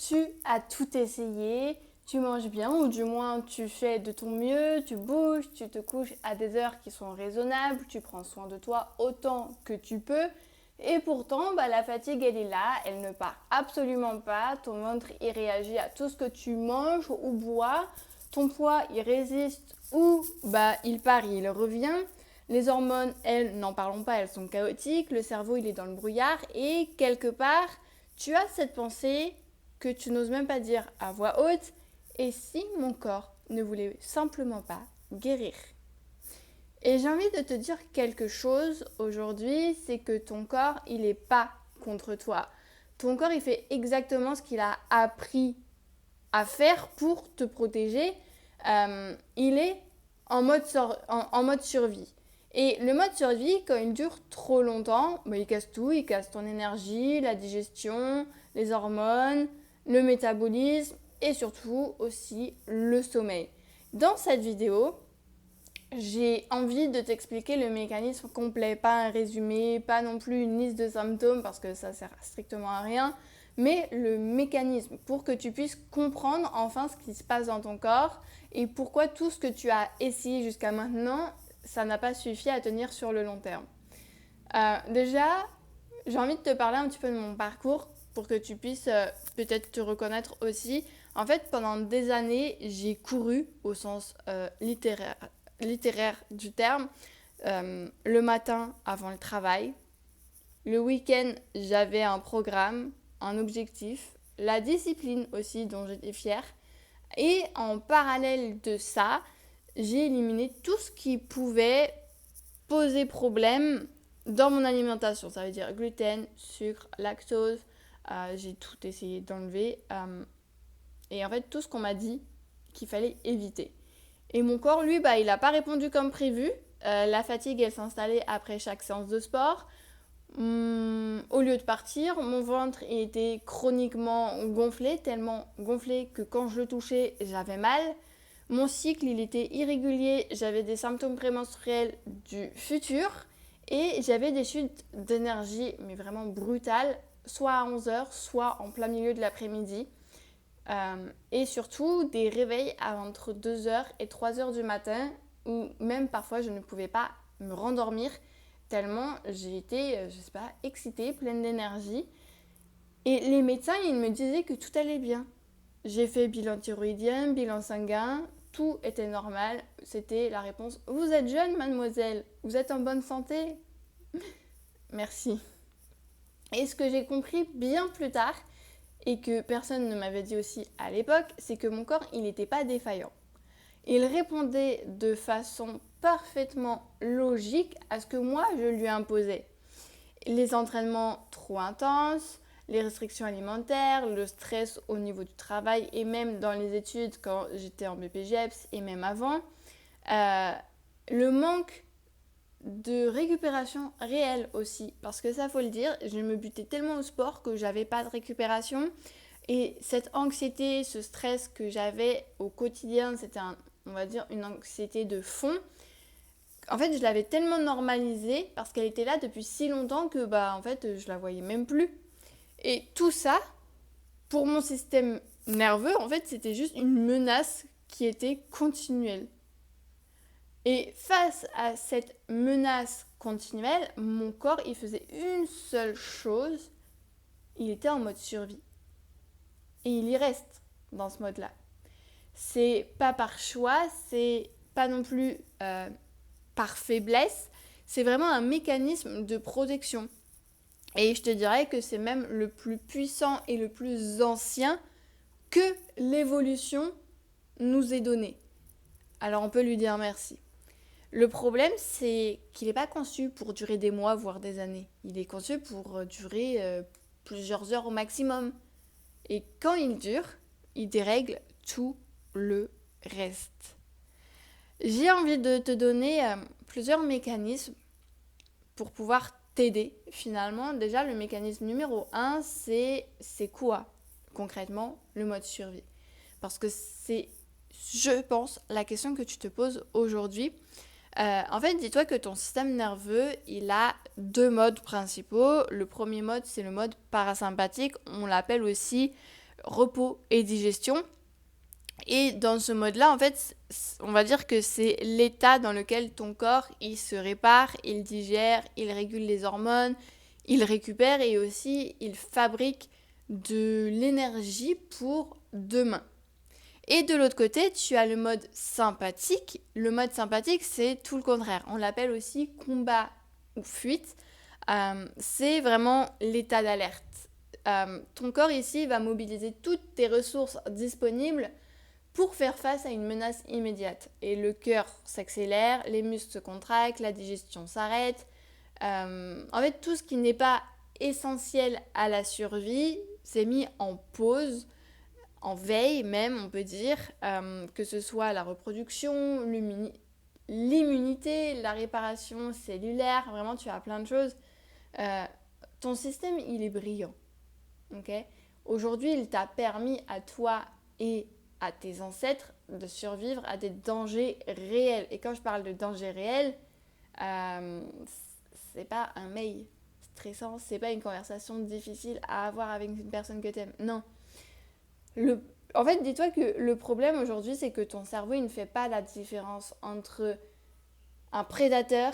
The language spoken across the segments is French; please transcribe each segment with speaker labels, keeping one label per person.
Speaker 1: tu as tout essayé, tu manges bien ou du moins tu fais de ton mieux, tu bouges, tu te couches à des heures qui sont raisonnables, tu prends soin de toi autant que tu peux. Et pourtant, la fatigue, elle est là, elle ne part absolument pas. Ton ventre, il réagit à tout ce que tu manges ou bois. Ton poids, il résiste ou il part, il revient. Les hormones, elles, n'en parlons pas, elles sont chaotiques. Le cerveau, il est dans le brouillard. Et quelque part, tu as cette pensée que tu n'oses même pas dire à voix haute. Et si mon corps ne voulait simplement pas guérir? Et j'ai envie de te dire quelque chose aujourd'hui, c'est que ton corps, il n'est pas contre toi. Ton corps, il fait exactement ce qu'il a appris à faire pour te protéger. Il est en mode survie. Et le mode survie, quand il dure trop longtemps, il casse tout. Il casse ton énergie, la digestion, les hormones, le métabolisme et surtout aussi le sommeil. Dans cette vidéo, j'ai envie de t'expliquer le mécanisme complet, pas un résumé, pas non plus une liste de symptômes parce que ça sert strictement à rien, mais le mécanisme pour que tu puisses comprendre enfin ce qui se passe dans ton corps et pourquoi tout ce que tu as essayé jusqu'à maintenant, ça n'a pas suffi à tenir sur le long terme. Déjà, j'ai envie de te parler un petit peu de mon parcours pour que tu puisses peut-être te reconnaître aussi. En fait, pendant des années, j'ai couru au sens littéraire du terme. Le matin avant le travail. Le week-end, j'avais un programme, un objectif, la discipline aussi dont j'étais fière. Et en parallèle de ça, j'ai éliminé tout ce qui pouvait poser problème dans mon alimentation. Ça veut dire gluten, sucre, lactose. J'ai tout essayé d'enlever. Et en fait, tout ce qu'on m'a dit qu'il fallait éviter. Et mon corps, lui, il n'a pas répondu comme prévu. La fatigue, elle s'installait après chaque séance de sport. Au lieu de partir, mon ventre il était chroniquement gonflé, tellement gonflé que quand je le touchais, j'avais mal. Mon cycle, il était irrégulier, j'avais des symptômes prémenstruels du futur et j'avais des chutes d'énergie, mais vraiment brutales, soit à 11h, soit en plein milieu de l'après-midi. Et surtout des réveils entre 2h et 3h du matin où même parfois je ne pouvais pas me rendormir tellement j'ai été, excitée, pleine d'énergie. Et les médecins, ils me disaient que tout allait bien. J'ai fait bilan thyroïdien, bilan sanguin, tout était normal. C'était la réponse: vous êtes jeune, mademoiselle, vous êtes en bonne santé. Merci. Et ce que j'ai compris bien plus tard, et que personne ne m'avait dit aussi à l'époque, c'est que mon corps, il n'était pas défaillant. Il répondait de façon parfaitement logique à ce que moi, je lui imposais. Les entraînements trop intenses, les restrictions alimentaires, le stress au niveau du travail et même dans les études quand j'étais en BPGEPS et même avant, le manque de récupération réelle aussi, parce que ça faut le dire, je me butais tellement au sport que j'avais pas de récupération et cette anxiété, ce stress que j'avais au quotidien, c'était on va dire une anxiété de fond. En fait, je l'avais tellement normalisée parce qu'elle était là depuis si longtemps que en fait, je la voyais même plus. Et tout ça, pour mon système nerveux, en fait, c'était juste une menace qui était continuelle. Et face à cette menace continuelle, mon corps, il faisait une seule chose, il était en mode survie. Et il y reste dans ce mode-là. C'est pas par choix, c'est pas non plus par faiblesse, c'est vraiment un mécanisme de protection. Et je te dirais que c'est même le plus puissant et le plus ancien que l'évolution nous ait donné. Alors on peut lui dire merci. Le problème, c'est qu'il n'est pas conçu pour durer des mois, voire des années. Il est conçu pour durer plusieurs heures au maximum. Et quand il dure, il dérègle tout le reste. J'ai envie de te donner plusieurs mécanismes pour pouvoir t'aider finalement. Déjà, le mécanisme numéro 1, c'est quoi concrètement le mode survie? Parce que c'est, je pense, la question que tu te poses aujourd'hui. En fait, dis-toi que ton système nerveux, il a deux modes principaux. Le premier mode, c'est le mode parasympathique. On l'appelle aussi repos et digestion. Et dans ce mode-là, en fait, on va dire que c'est l'état dans lequel ton corps, il se répare, il digère, il régule les hormones, il récupère et aussi il fabrique de l'énergie pour demain. Et de l'autre côté, tu as le mode sympathique. Le mode sympathique, c'est tout le contraire. On l'appelle aussi combat ou fuite. C'est vraiment l'état d'alerte. Ton corps ici va mobiliser toutes tes ressources disponibles pour faire face à une menace immédiate. Et le cœur s'accélère, les muscles se contractent, la digestion s'arrête. En fait, tout ce qui n'est pas essentiel à la survie s'est mis en pause, en veille même, on peut dire, que ce soit la reproduction, l'immunité, la réparation cellulaire, vraiment tu as plein de choses. Ton système, il est brillant. Okay. Aujourd'hui, il t'a permis à toi et à tes ancêtres de survivre à des dangers réels. Et quand je parle de dangers réels, c'est pas un mail stressant, c'est pas une conversation difficile à avoir avec une personne que t'aimes. Non. En fait, dis-toi que le problème aujourd'hui, c'est que ton cerveau, il ne fait pas la différence entre un prédateur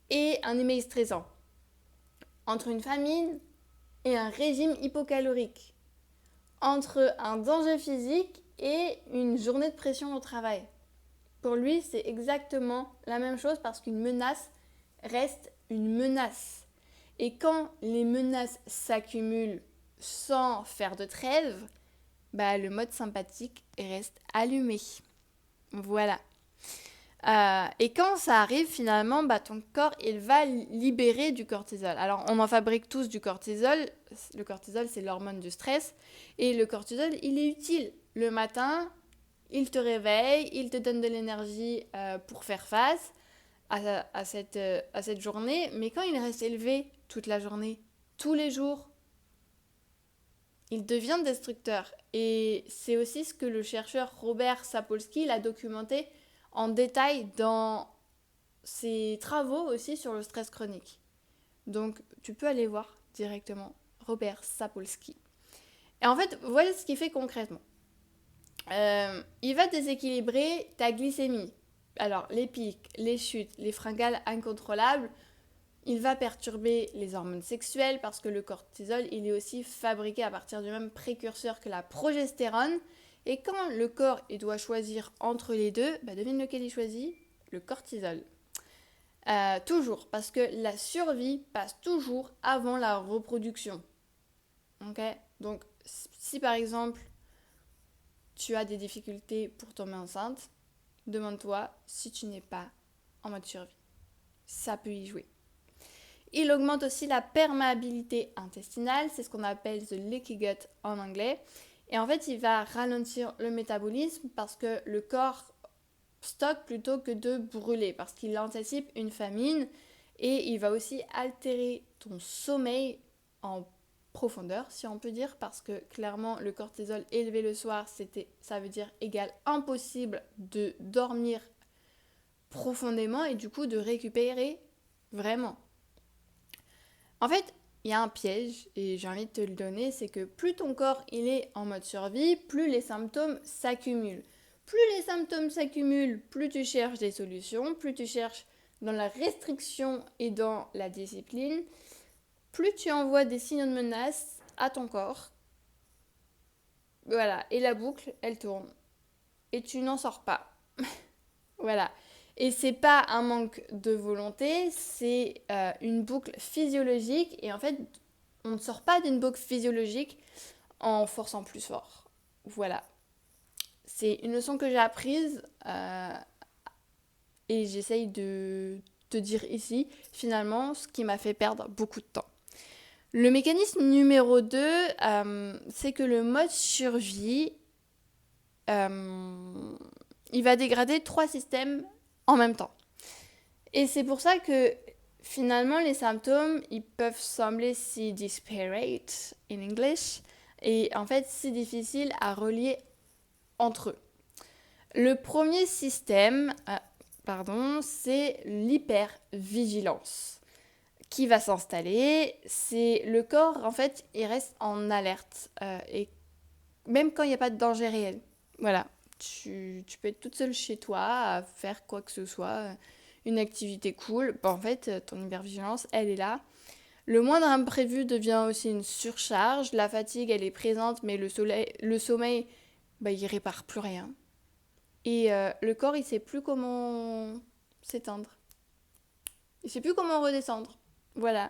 Speaker 1: et un email stressant. Entre une famine et un régime hypocalorique. Entre un danger physique et une journée de pression au travail. Pour lui, c'est exactement la même chose parce qu'une menace reste une menace. Et quand les menaces s'accumulent sans faire de trêve, le mode sympathique reste allumé. Voilà. Et quand ça arrive, finalement, ton corps, il va libérer du cortisol. Alors, on en fabrique tous du cortisol. Le cortisol, c'est l'hormone du stress. Et le cortisol, il est utile. Le matin, il te réveille, il te donne de l'énergie pour faire face à cette journée. Mais quand il reste élevé toute la journée, tous les jours, il devient destructeur. Et c'est aussi ce que le chercheur Robert Sapolsky l'a documenté en détail dans ses travaux aussi sur le stress chronique. Donc, tu peux aller voir directement Robert Sapolsky. Et en fait, voilà ce qu'il fait concrètement. Il va déséquilibrer ta glycémie. Alors, les pics, les chutes, les fringales incontrôlables. Il va perturber les hormones sexuelles parce que le cortisol, il est aussi fabriqué à partir du même précurseur que la progestérone. Et quand le corps il doit choisir entre les deux, devine lequel il choisit? Le cortisol. Toujours, parce que la survie passe toujours avant la reproduction. Okay. Donc, si par exemple, tu as des difficultés pour tomber enceinte, demande-toi si tu n'es pas en mode survie. Ça peut y jouer. Il augmente aussi la perméabilité intestinale, c'est ce qu'on appelle the leaky gut en anglais. Et en fait, il va ralentir le métabolisme parce que le corps stocke plutôt que de brûler, parce qu'il anticipe une famine et il va aussi altérer ton sommeil en profondeur, si on peut dire, parce que clairement, le cortisol élevé le soir, ça veut dire égal impossible de dormir profondément et du coup de récupérer vraiment. En fait, il y a un piège, et j'ai envie de te le donner, c'est que plus ton corps il est en mode survie, plus les symptômes s'accumulent. Plus les symptômes s'accumulent, plus tu cherches des solutions, plus tu cherches dans la restriction et dans la discipline, plus tu envoies des signaux de menace à ton corps. Voilà, et la boucle, elle tourne. Et tu n'en sors pas. Voilà. Et c'est pas un manque de volonté, c'est une boucle physiologique. Et en fait, on ne sort pas d'une boucle physiologique en forçant plus fort. Voilà. C'est une leçon que j'ai apprise et j'essaye de te dire ici, finalement, ce qui m'a fait perdre beaucoup de temps. Le mécanisme numéro 2, c'est que le mode survie, il va dégrader 3 systèmes en même temps. Et c'est pour ça que finalement les symptômes, ils peuvent sembler si disparate in English et en fait si difficiles à relier entre eux. Le premier système, c'est l'hypervigilance qui va s'installer, c'est le corps, en fait, il reste en alerte. Et même quand il n'y a pas de danger réel. Voilà. Tu peux être toute seule chez toi à faire quoi que ce soit, une activité cool. En fait, ton hypervigilance, elle est là. Le moindre imprévu devient aussi une surcharge. La fatigue, elle est présente, mais le sommeil, il répare plus rien. Et le corps, il sait plus comment s'éteindre. Il sait plus comment redescendre. Voilà.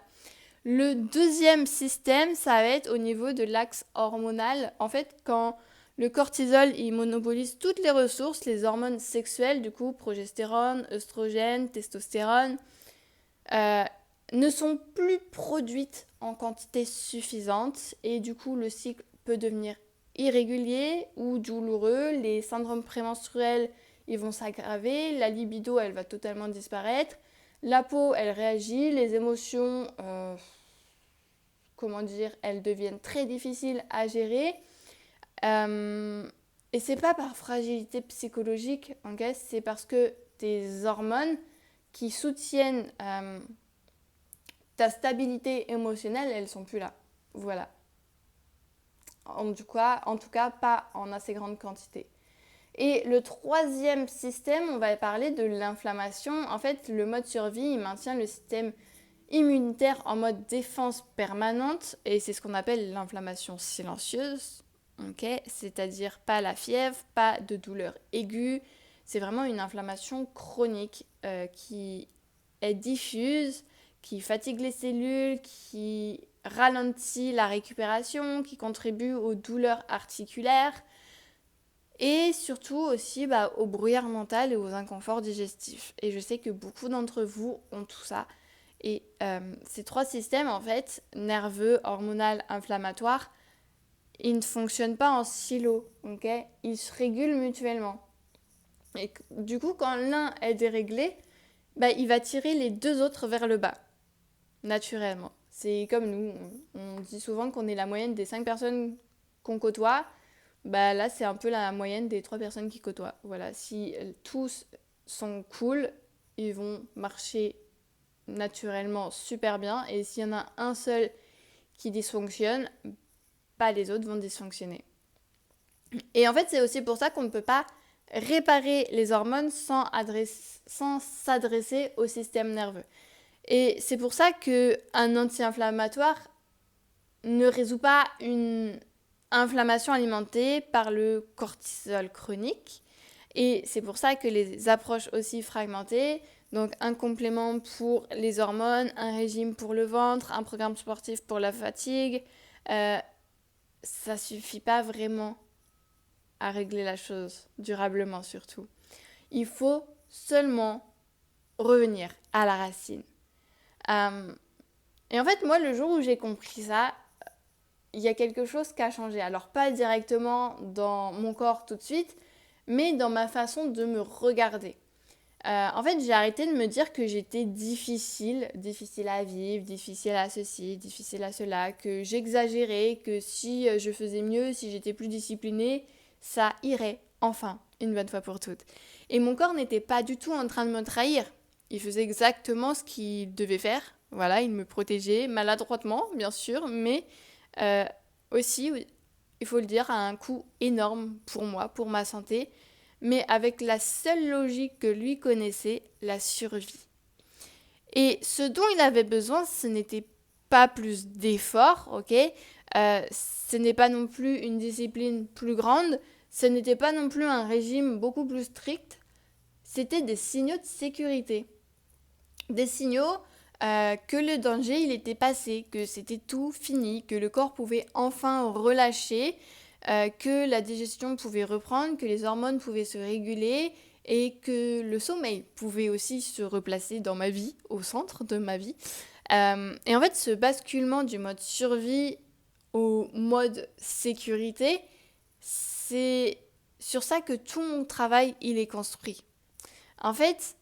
Speaker 1: Le deuxième système, ça va être au niveau de l'axe hormonal. En fait, quand le cortisol, il monopolise toutes les ressources, les hormones sexuelles, du coup, progestérone, œstrogène, testostérone, ne sont plus produites en quantité suffisante et du coup, le cycle peut devenir irrégulier ou douloureux. Les syndromes prémenstruels, ils vont s'aggraver. La libido, elle va totalement disparaître. La peau, elle réagit. Les émotions, elles deviennent très difficiles à gérer. Et c'est pas par fragilité psychologique, okay, c'est parce que tes hormones qui soutiennent ta stabilité émotionnelle, elles sont plus là. Voilà. En tout cas, pas en assez grande quantité. Et le troisième système, on va parler de l'inflammation. En fait, le mode survie, il maintient le système immunitaire en mode défense permanente et c'est ce qu'on appelle l'inflammation silencieuse. Okay, c'est-à-dire pas la fièvre, pas de douleur aiguë. C'est vraiment une inflammation chronique qui est diffuse, qui fatigue les cellules, qui ralentit la récupération, qui contribue aux douleurs articulaires et surtout aussi au brouillard mental et aux inconforts digestifs. Et je sais que beaucoup d'entre vous ont tout ça. Et ces trois systèmes, en fait, nerveux, hormonal, inflammatoire, ils ne fonctionnent pas en silo, ok ? Ils se régulent mutuellement. Et du coup, quand l'un est déréglé, il va tirer les deux autres vers le bas, naturellement. C'est comme nous, on dit souvent qu'on est la moyenne des 5 personnes qu'on côtoie. Là, c'est un peu la moyenne des 3 personnes qui côtoient. Voilà, si tous sont cool, ils vont marcher naturellement super bien. Et s'il y en a un seul qui dysfonctionne, les autres vont dysfonctionner. Et en fait, c'est aussi pour ça qu'on ne peut pas réparer les hormones sans s'adresser au système nerveux. Et c'est pour ça qu'un anti-inflammatoire ne résout pas une inflammation alimentée par le cortisol chronique. Et c'est pour ça que les approches aussi fragmentées, donc un complément pour les hormones, un régime pour le ventre, un programme sportif pour la fatigue, ça suffit pas vraiment à régler la chose, durablement surtout. Il faut seulement revenir à la racine. Et en fait, moi, le jour où j'ai compris ça, il y a quelque chose qui a changé. Alors, pas directement dans mon corps tout de suite, mais dans ma façon de me regarder. En fait, j'ai arrêté de me dire que j'étais difficile à vivre, difficile à ceci, difficile à cela, que j'exagérais, que si je faisais mieux, si j'étais plus disciplinée, ça irait, enfin, une bonne fois pour toutes. Et mon corps n'était pas du tout en train de me trahir. Il faisait exactement ce qu'il devait faire. Voilà, il me protégeait maladroitement, bien sûr, mais aussi, il faut le dire, à un coût énorme pour moi, pour ma santé, mais avec la seule logique que lui connaissait, la survie. Et ce dont il avait besoin, ce n'était pas plus d'efforts, ok ? Ce n'est pas non plus une discipline plus grande, ce n'était pas non plus un régime beaucoup plus strict, c'était des signaux de sécurité. Des signaux que le danger, il était passé, que c'était tout fini, que le corps pouvait enfin relâcher, que la digestion pouvait reprendre, que les hormones pouvaient se réguler et que le sommeil pouvait aussi se replacer dans ma vie, au centre de ma vie. Et en fait, ce basculement du mode survie au mode sécurité, c'est sur ça que tout mon travail, il est construit. En fait,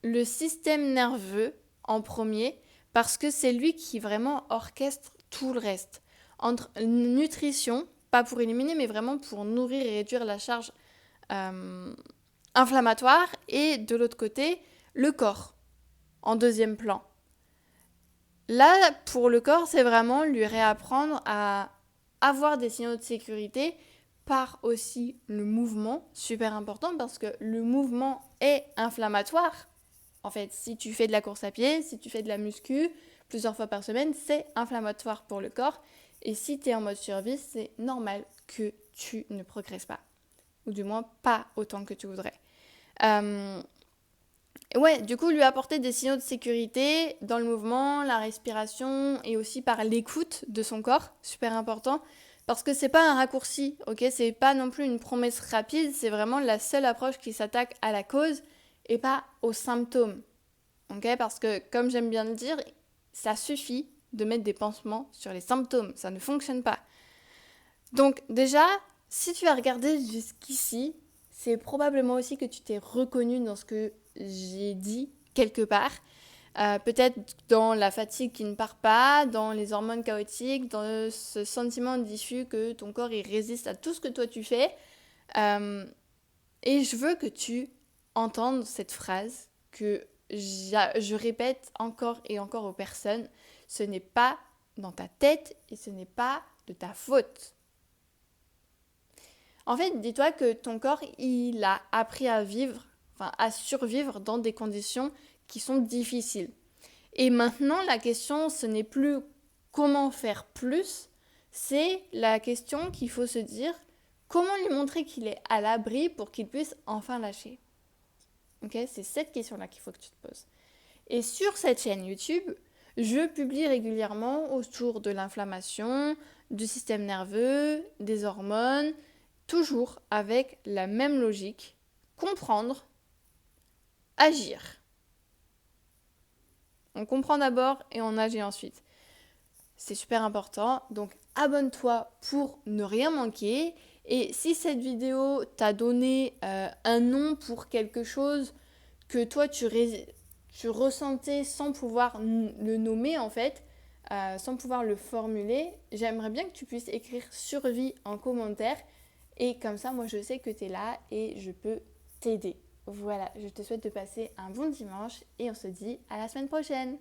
Speaker 1: le système nerveux en premier, parce que c'est lui qui vraiment orchestre tout le reste. Entre nutrition, pas pour éliminer, mais vraiment pour nourrir et réduire la charge inflammatoire, et de l'autre côté, le corps, en deuxième plan. là, pour le corps, c'est vraiment lui réapprendre à avoir des signaux de sécurité par aussi le mouvement, super important parce que le mouvement est inflammatoire. En fait, si tu fais de la course à pied, si tu fais de la muscu plusieurs fois par semaine, c'est inflammatoire pour le corps. Et si tu es en mode survie, c'est normal que tu ne progresses pas. Ou du moins pas autant que tu voudrais. Ouais, du coup, lui apporter des signaux de sécurité dans le mouvement, la respiration et aussi par l'écoute de son corps, super important. Parce que c'est pas un raccourci, ok? C'est pas non plus une promesse rapide, c'est vraiment la seule approche qui s'attaque à la cause et pas aux symptômes, ok? Parce que, comme j'aime bien le dire, ça suffit de mettre des pansements sur les symptômes, ça ne fonctionne pas. Donc déjà, si tu as regardé jusqu'ici, c'est probablement aussi que tu t'es reconnu dans ce que j'ai dit quelque part. Peut-être dans la fatigue qui ne part pas, dans les hormones chaotiques, dans ce sentiment diffus que ton corps il résiste à tout ce que toi tu fais. Et je veux que tu entendes cette phrase que je répète encore et encore aux personnes. Ce n'est pas dans ta tête et ce n'est pas de ta faute. En fait, dis-toi que ton corps, il a appris à vivre, enfin à survivre dans des conditions qui sont difficiles. Et maintenant, la question, ce n'est plus comment faire plus, c'est la question qu'il faut se dire, comment lui montrer qu'il est à l'abri pour qu'il puisse enfin lâcher. Ok, c'est cette question-là qu'il faut que tu te poses. Et sur cette chaîne YouTube, je publie régulièrement autour de l'inflammation, du système nerveux, des hormones, toujours avec la même logique, comprendre, agir. On comprend d'abord et on agit ensuite. C'est super important, donc abonne-toi pour ne rien manquer. Et si cette vidéo t'a donné un nom pour quelque chose que toi tu ressentais sans pouvoir le nommer en fait, sans pouvoir le formuler, j'aimerais bien que tu puisses écrire survie en commentaire. Et comme ça, moi, je sais que tu es là et je peux t'aider. Voilà, je te souhaite de passer un bon dimanche et on se dit à la semaine prochaine.